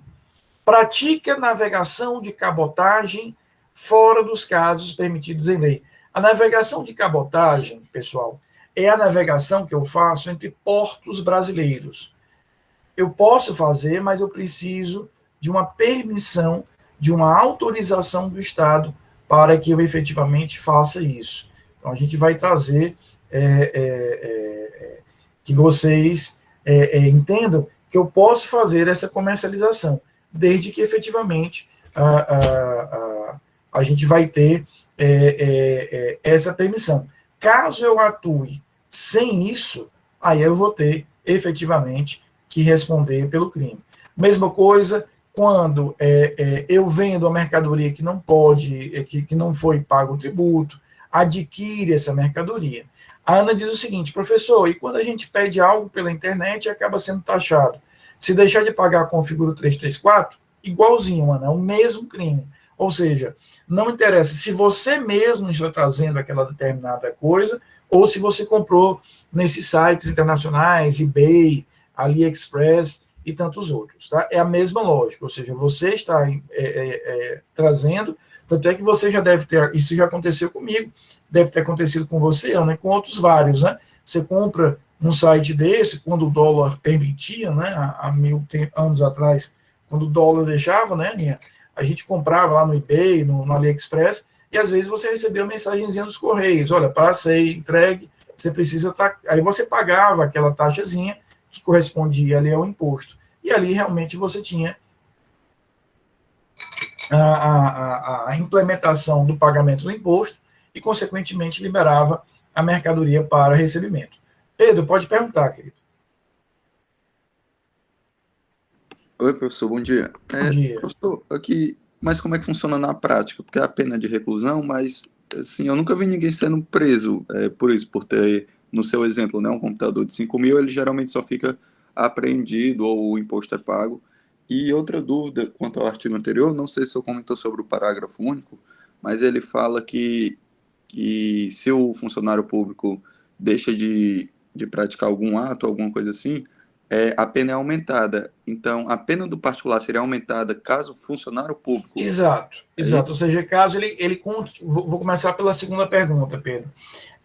Pratica navegação de cabotagem fora dos casos permitidos em lei. A navegação de cabotagem, pessoal, é a navegação que eu faço entre portos brasileiros. Eu posso fazer, mas eu preciso de uma permissão, de uma autorização do Estado para que eu efetivamente faça isso. Então, a gente vai trazer que vocês entendam que eu posso fazer essa comercialização, desde que efetivamente a gente vai ter essa permissão. Caso eu atue sem isso, aí eu vou ter efetivamente que responder pelo crime. Mesma coisa quando eu vendo a mercadoria que não pode, que não foi pago o tributo, adquire essa mercadoria. A Ana diz o seguinte: professor, e quando a gente pede algo pela internet acaba sendo taxado? Se deixar de pagar com o figuro 334, igualzinho, Ana, é o mesmo crime. Ou seja, não interessa se você mesmo está trazendo aquela determinada coisa ou se você comprou nesses sites internacionais, eBay, AliExpress e tantos outros. Tá? É a mesma lógica, ou seja, você está trazendo, tanto é que você já deve ter, isso já aconteceu comigo, deve ter acontecido com você, Ana, e com outros vários, né? Você compra num site desse, quando o dólar permitia, né, há 1000 anos atrás, quando o dólar deixava, né, a gente comprava lá no eBay, no AliExpress, e às vezes você recebia uma mensagenzinha dos Correios, olha, para ser entregue, você precisa... Aí você pagava aquela taxazinha que correspondia ali ao imposto. E ali realmente você tinha a implementação do pagamento do imposto e, consequentemente, liberava a mercadoria para recebimento. Pedro, pode perguntar, querido. Oi, professor, bom dia. Bom dia. Professor, aqui, mas como é que funciona na prática? Porque é a pena de reclusão, mas assim, eu nunca vi ninguém sendo preso por isso, por ter, no seu exemplo, né, um computador de 5.000, ele geralmente só fica apreendido ou o imposto é pago. E outra dúvida quanto ao artigo anterior, não sei se o senhor comentou sobre o parágrafo único, mas ele fala que se o funcionário público deixa de praticar algum ato, alguma coisa assim, a pena é aumentada. Então, a pena do particular seria aumentada caso o funcionário público... Exato. Ou seja, caso ele vou começar pela segunda pergunta, Pedro.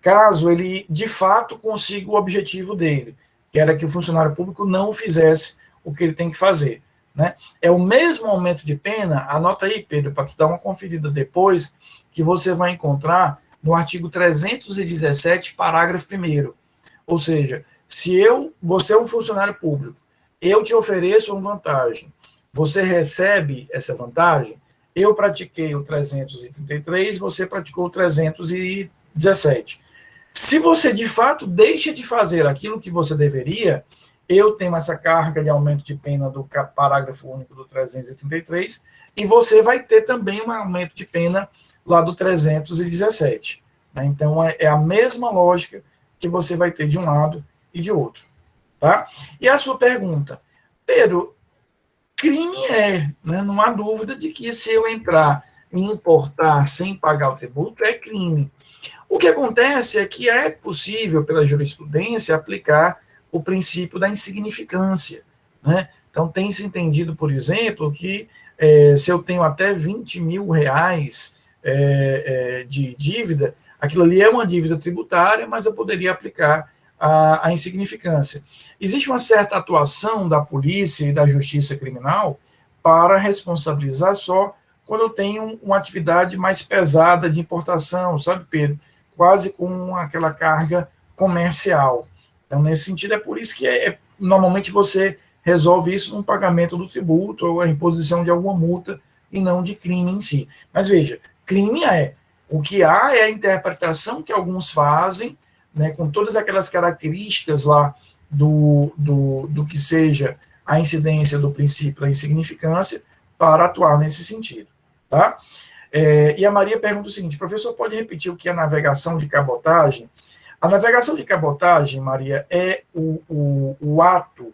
Caso ele, de fato, consiga o objetivo dele, que era que o funcionário público não fizesse o que ele tem que fazer. Né? É o mesmo aumento de pena, anota aí, Pedro, para tu dar uma conferida depois, que você vai encontrar no artigo 317, parágrafo 1º. Ou seja, se você é um funcionário público, eu te ofereço uma vantagem, você recebe essa vantagem, eu pratiquei o 333, você praticou o 317. Se você, de fato, deixa de fazer aquilo que você deveria, eu tenho essa carga de aumento de pena do parágrafo único do 333, e você vai ter também um aumento de pena lá do 317. Né? Então, é a mesma lógica que você vai ter de um lado e de outro. Tá? E a sua pergunta, Pedro, crime né? Não há dúvida de que se eu entrar e importar sem pagar o tributo, é crime. O que acontece é que é possível, pela jurisprudência, aplicar o princípio da insignificância. Né? Então, tem-se entendido, por exemplo, que se eu tenho até 20 mil reais de dívida, aquilo ali é uma dívida tributária, mas eu poderia aplicar a insignificância. Existe uma certa atuação da polícia e da justiça criminal para responsabilizar só quando eu tenho uma atividade mais pesada de importação, sabe, Pedro? Quase com aquela carga comercial. Então, nesse sentido, é por isso que normalmente você resolve isso no pagamento do tributo ou a imposição de alguma multa e não de crime em si. Mas veja, crime o que há é a interpretação que alguns fazem, né, com todas aquelas características lá do que seja a incidência do princípio da insignificância para atuar nesse sentido. Tá? E a Maria pergunta o seguinte, professor, pode repetir o que é navegação de cabotagem? A navegação de cabotagem, Maria, é o ato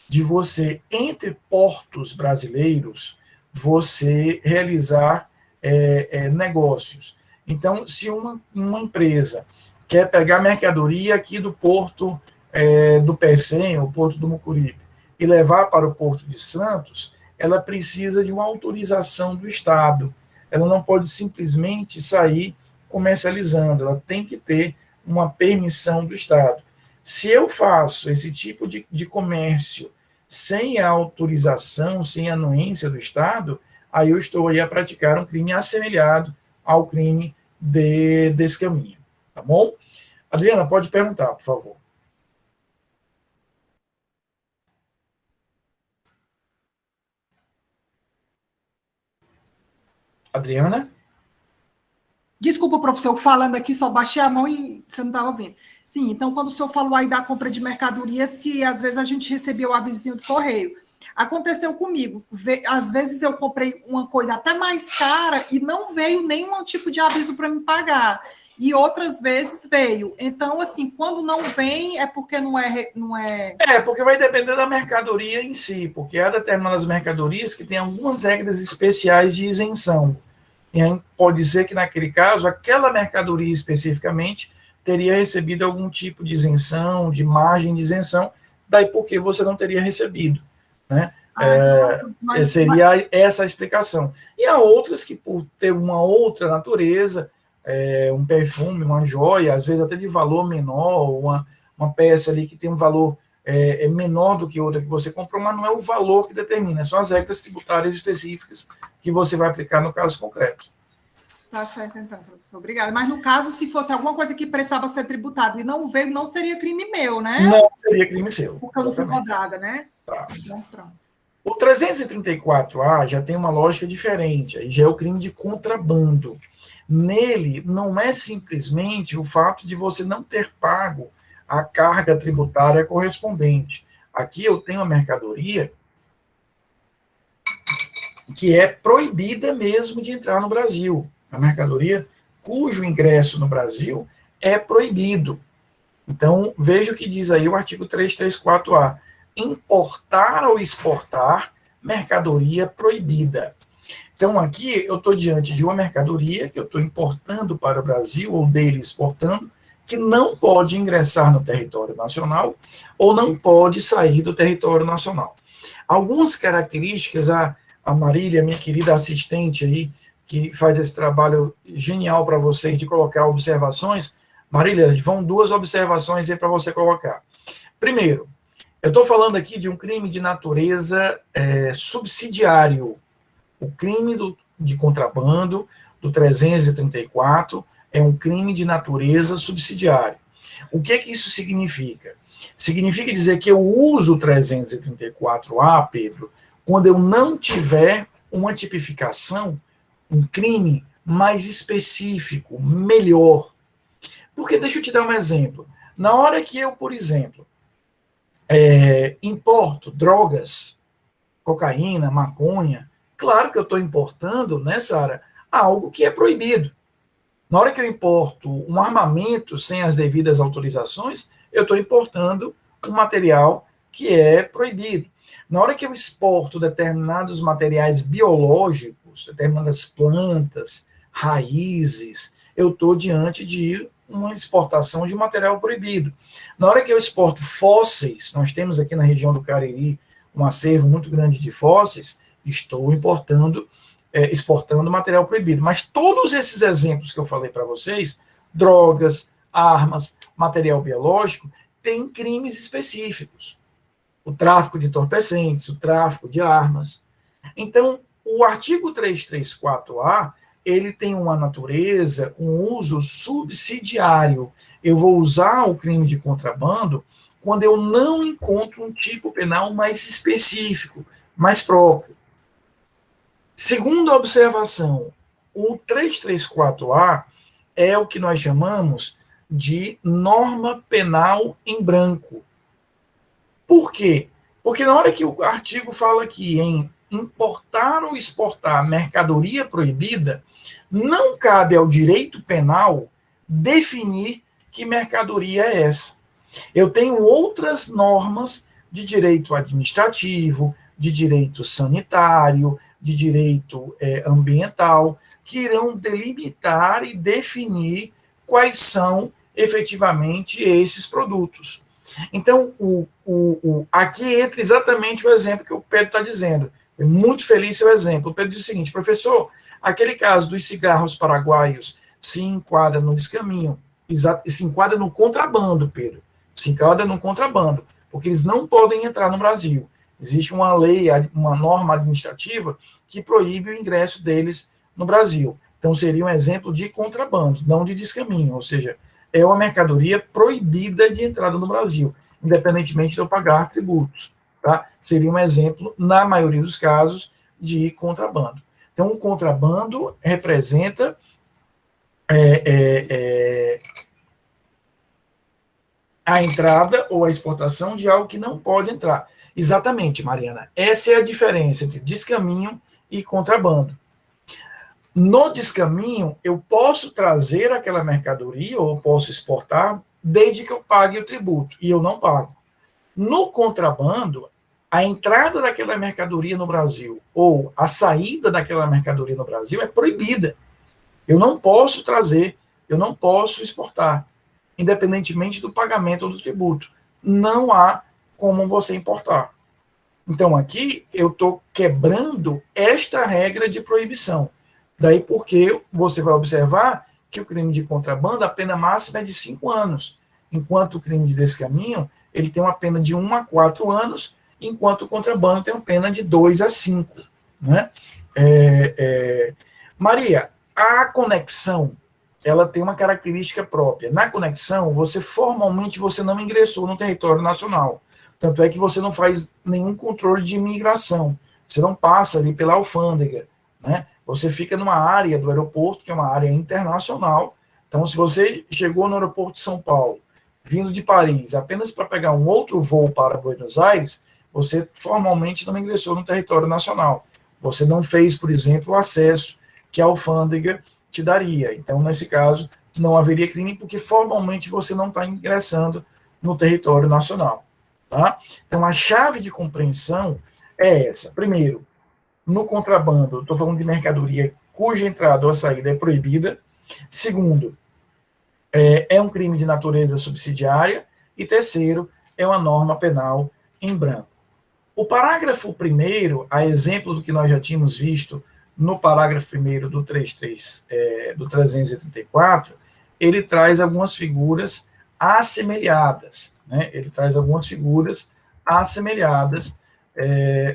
de você, entre portos brasileiros, você realizar negócios. Então, se uma empresa quer pegar mercadoria aqui do porto do Pecém, o porto do Mucuripe, e levar para o porto de Santos, ela precisa de uma autorização do Estado. Ela não pode simplesmente sair comercializando, ela tem que ter uma permissão do Estado. Se eu faço esse tipo de comércio sem a autorização, sem a anuência do Estado, aí eu estou aí a praticar um crime assemelhado ao crime de descaminho. Tá bom? Adriana, pode perguntar, por favor. Adriana? Desculpa, professor, falando aqui, só baixei a mão e você não estava ouvindo. Sim, então, quando o senhor falou aí da compra de mercadorias, que às vezes a gente recebia o avisinho do correio, aconteceu comigo. Às vezes eu comprei uma coisa até mais cara e não veio nenhum tipo de aviso para me pagar. E outras vezes veio. Então, assim, quando não vem, é porque não é... porque vai depender da mercadoria em si, porque há determinadas mercadorias que têm algumas regras especiais de isenção. E aí pode ser que, naquele caso, aquela mercadoria especificamente teria recebido algum tipo de isenção, de margem de isenção, daí porque você não teria recebido. Né? Seria essa a explicação. E há outras que, por ter uma outra natureza, um perfume, uma joia, às vezes até de valor menor, uma peça ali que tem um valor menor do que outra que você comprou, mas não é o valor que determina, são as regras tributárias específicas que você vai aplicar no caso concreto. Tá certo, então, professor. Obrigada. Mas, no caso, se fosse alguma coisa que precisava ser tributado e não veio, não seria crime meu, né? Não seria crime seu. Porque eu não fui cobrada, né? Tá. Então, pronto. O 334A já tem uma lógica diferente, aí já é o crime de contrabando. Nele, não é simplesmente o fato de você não ter pago a carga tributária correspondente. Aqui eu tenho a mercadoria que é proibida mesmo de entrar no Brasil. A mercadoria cujo ingresso no Brasil é proibido. Então, veja o que diz aí o artigo 334A. Importar ou exportar mercadoria proibida. Então, aqui eu estou diante de uma mercadoria que eu estou importando para o Brasil, ou dele exportando, que não pode ingressar no território nacional, ou não pode sair do território nacional. Algumas características, a Marília, minha querida assistente aí, que faz esse trabalho genial para vocês de colocar observações. Marília, vão 2 observações aí para você colocar. Primeiro, eu estou falando aqui de um crime de natureza subsidiário. O crime de contrabando do 334 é um crime de natureza subsidiária. O que isso significa? Significa dizer que eu uso o 334A, Pedro, quando eu não tiver uma tipificação um crime mais específico, melhor. Porque, deixa eu te dar um exemplo. Na hora que eu, por exemplo, importo drogas, cocaína, maconha, claro que eu estou importando, né, Sara, algo que é proibido. Na hora que eu importo um armamento sem as devidas autorizações, eu estou importando um material que é proibido. Na hora que eu exporto determinados materiais biológicos, determinadas plantas, raízes, eu estou diante de uma exportação de material proibido. Na hora que eu exporto fósseis, nós temos aqui na região do Cariri um acervo muito grande de fósseis, estou exportando material proibido. Mas todos esses exemplos que eu falei para vocês, drogas, armas, material biológico, têm crimes específicos. O tráfico de entorpecentes, o tráfico de armas. Então, o artigo 334-A, ele tem uma natureza, um uso subsidiário. Eu vou usar o crime de contrabando quando eu não encontro um tipo penal mais específico, mais próprio. Segunda observação, o 334-A é o que nós chamamos de norma penal em branco. Por quê? Porque na hora que o artigo fala aqui em importar ou exportar mercadoria proibida, não cabe ao direito penal definir que mercadoria é essa. Eu tenho outras normas de direito administrativo, de direito sanitário, de direito ambiental, que irão delimitar e definir quais são efetivamente esses produtos. Então, aqui entra exatamente o exemplo que o Pedro está dizendo. É muito feliz seu exemplo. O Pedro diz o seguinte: professor, aquele caso dos cigarros paraguaios se enquadra no descaminho, se enquadra no contrabando, Pedro. Se enquadra no contrabando, porque eles não podem entrar no Brasil. Existe uma lei, uma norma administrativa que proíbe o ingresso deles no Brasil. Então, seria um exemplo de contrabando, não de descaminho, ou seja, é uma mercadoria proibida de entrada no Brasil, independentemente de eu pagar tributos. Tá? Seria um exemplo, na maioria dos casos, de contrabando. Então, o contrabando representa a entrada ou a exportação de algo que não pode entrar. Exatamente, Mariana. Essa é a diferença entre descaminho e contrabando. No descaminho, eu posso trazer aquela mercadoria ou posso exportar desde que eu pague o tributo, e eu não pago. No contrabando, a entrada daquela mercadoria no Brasil ou a saída daquela mercadoria no Brasil é proibida. Eu não posso trazer, eu não posso exportar, independentemente do pagamento do tributo. Não há como você importar. Então, aqui, eu estou quebrando esta regra de proibição. Daí porque você vai observar que o crime de contrabando, a pena máxima é de 5 anos, enquanto o crime de descaminho, ele tem uma pena de 1 a 4 anos, enquanto o contrabando tem uma pena de 2 a 5. Né? Maria, a conexão, ela tem uma característica própria. Na conexão, formalmente você não ingressou no território nacional. Tanto é que você não faz nenhum controle de imigração. Você não passa ali pela alfândega, né? Você fica numa área do aeroporto, que é uma área internacional. Então, se você chegou no aeroporto de São Paulo, vindo de Paris, apenas para pegar um outro voo para Buenos Aires, você formalmente não ingressou no território nacional. Você não fez, por exemplo, o acesso que a alfândega te daria. Então, nesse caso, não haveria crime, porque formalmente você não está ingressando no território nacional. Tá? Então, a chave de compreensão é essa. Primeiro, no contrabando, estou falando de mercadoria cuja entrada ou saída é proibida. Segundo, é um crime de natureza subsidiária. E terceiro, é uma norma penal em branco. O parágrafo 1º, a exemplo do que nós já tínhamos visto no parágrafo 1º do 334, ele traz algumas figuras assemelhadas, né? Ele traz algumas figuras assemelhadas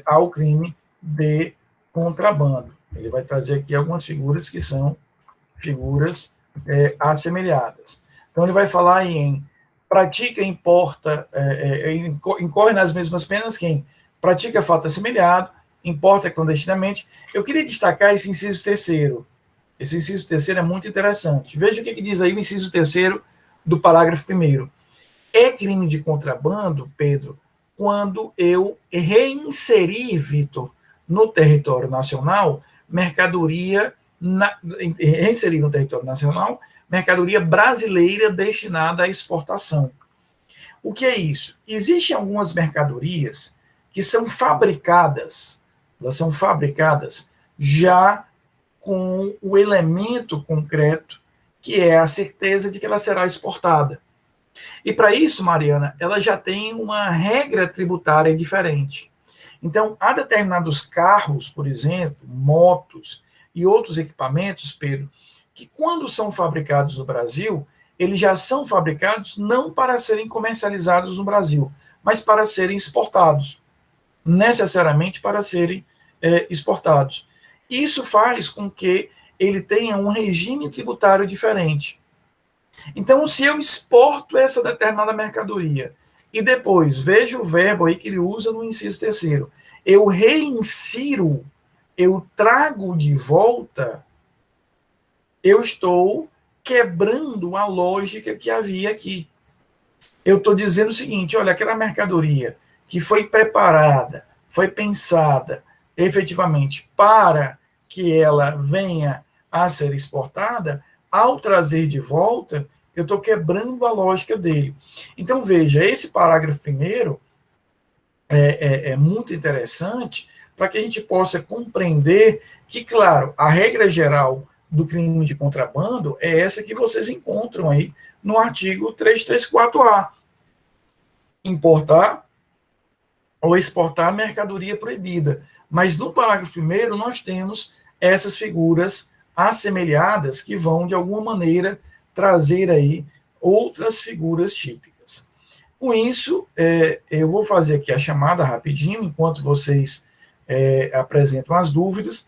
ao crime de contrabando. Ele vai trazer aqui algumas figuras que são figuras assemelhadas. Então, ele vai falar em pratica, importa, incorre nas mesmas penas quem pratica fato assemelhado, importa clandestinamente. Eu queria destacar esse inciso terceiro. Esse inciso terceiro é muito interessante. Veja o que diz aí o inciso terceiro do parágrafo 1º. É crime de contrabando, Pedro, quando eu reinseri, Vitor, no território nacional, reinserir no território nacional mercadoria brasileira destinada à exportação. O que é isso? Existem algumas mercadorias que são fabricadas, elas são fabricadas já com o elemento concreto, que é a certeza de que ela será exportada. E para isso, Mariana, ela já tem uma regra tributária diferente. Então, há determinados carros, por exemplo, motos e outros equipamentos, Pedro, que quando são fabricados no Brasil, eles já são fabricados não para serem comercializados no Brasil, mas para serem exportados, necessariamente para serem exportados. Isso faz com que ele tenha um regime tributário diferente. Então, se eu exporto essa determinada mercadoria e depois veja o verbo aí que ele usa no inciso terceiro, eu reinsiro, eu trago de volta, eu estou quebrando a lógica que havia aqui. Eu estou dizendo o seguinte, olha, aquela mercadoria que foi preparada, foi pensada efetivamente para que ela venha a ser exportada, ao trazer de volta, eu estou quebrando a lógica dele. Então, veja, esse parágrafo primeiro é muito interessante para que a gente possa compreender que, claro, a regra geral do crime de contrabando é essa que vocês encontram aí no artigo 334-A. Importar ou exportar mercadoria proibida. Mas no parágrafo primeiro nós temos essas figuras assemelhadas que vão, de alguma maneira, trazer aí outras figuras típicas. Com isso, eu vou fazer aqui a chamada rapidinho, enquanto vocês apresentam as dúvidas,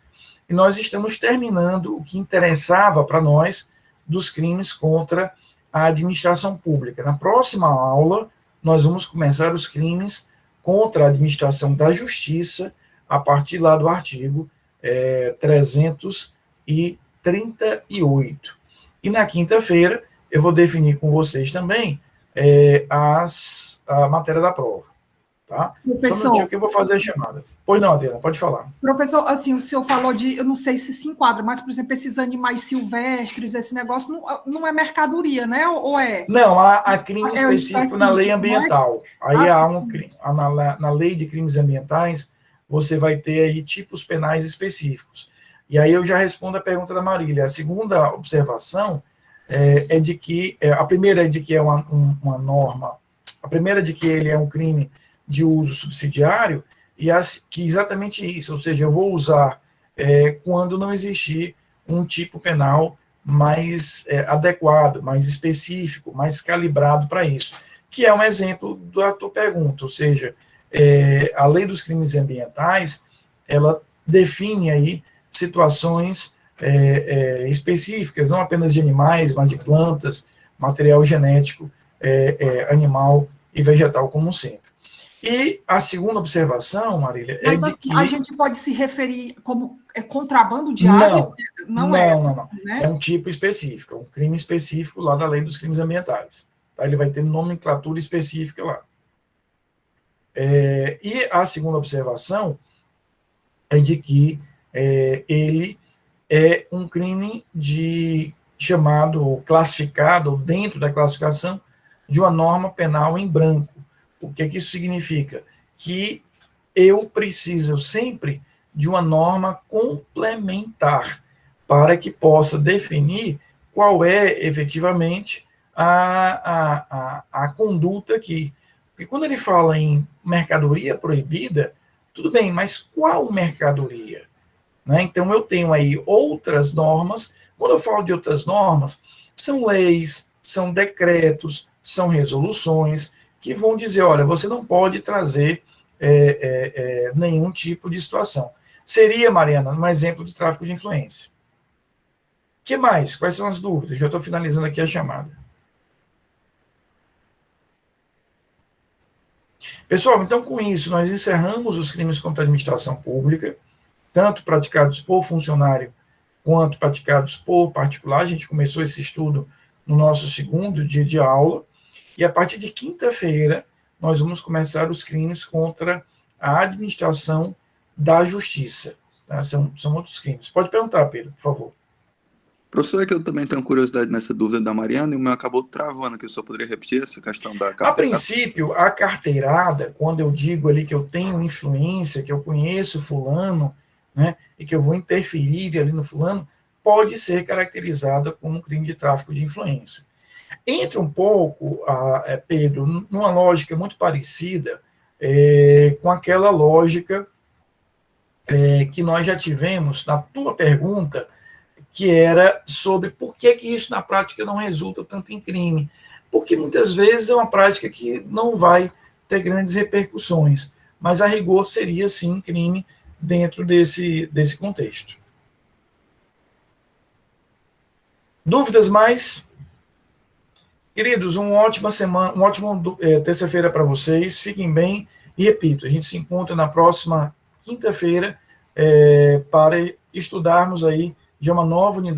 e nós estamos terminando o que interessava para nós dos crimes contra a administração pública. Na próxima aula, nós vamos começar os crimes contra a administração da justiça, a partir lá do artigo 338. E na quinta-feira, eu vou definir com vocês também a matéria da prova. Tá? Professor, só um minutinho que eu vou fazer a chamada. Pois não, Adriana, pode falar. Professor, assim, o senhor falou eu não sei se enquadra, mas, por exemplo, esses animais silvestres, esse negócio não é mercadoria, né? Ou é? Não, há crime específico na lei ambiental. Aí há na lei de crimes ambientais, você vai ter aí tipos penais específicos. E aí eu já respondo a pergunta da Marília. A segunda observação é de que, a primeira é de que é uma norma, a primeira é de que ele é um crime de uso subsidiário, e que exatamente isso, ou seja, eu vou usar quando não existir um tipo penal mais adequado, mais específico, mais calibrado para isso, que é um exemplo da tua pergunta, ou seja, a lei dos crimes ambientais, ela define aí situações específicas, não apenas de animais, mas de plantas, material genético, animal e vegetal como sempre. E a segunda observação, Marília, mas, de assim, que... a gente pode se referir como contrabando de aves? Não. Né? É um tipo específico, é um crime específico lá da lei dos crimes ambientais. Tá? Ele vai ter nomenclatura específica lá. E a segunda observação é de que ele é um crime classificado, dentro da classificação de uma norma penal em branco. O que isso significa? Que eu preciso sempre de uma norma complementar para que possa definir qual é efetivamente a conduta aqui. Porque quando ele fala em mercadoria proibida, tudo bem, mas qual mercadoria? Né? Então eu tenho aí outras normas. Quando eu falo de outras normas, são leis, são decretos, são resoluções, que vão dizer, olha, você não pode trazer nenhum tipo de situação. Seria, Mariana, um exemplo de tráfico de influência. O que mais? Quais são as dúvidas? Já estou finalizando aqui a chamada. Pessoal, então com isso nós encerramos os crimes contra a administração pública, tanto praticados por funcionário quanto praticados por particular. A gente começou esse estudo no nosso segundo dia de aula, e a partir de quinta-feira nós vamos começar os crimes contra a administração da justiça. Tá? São outros crimes. Pode perguntar, Pedro, por favor. Professor, é que eu também tenho curiosidade nessa dúvida da Mariana, e o meu acabou travando aqui. O senhor poderia repetir essa questão da carteirada? A princípio, a carteirada, quando eu digo ali que eu tenho influência, que eu conheço fulano, né, e que eu vou interferir ali no fulano, pode ser caracterizada como um crime de tráfico de influência. Entra um pouco, Pedro, numa lógica muito parecida com aquela lógica que nós já tivemos na tua pergunta, que era sobre por que isso na prática não resulta tanto em crime. Porque muitas vezes é uma prática que não vai ter grandes repercussões, mas a rigor seria sim crime dentro desse contexto. Dúvidas mais? Queridos, uma ótima semana, uma ótima terça-feira para vocês, fiquem bem, e repito, a gente se encontra na próxima quinta-feira para estudarmos aí de uma nova unidade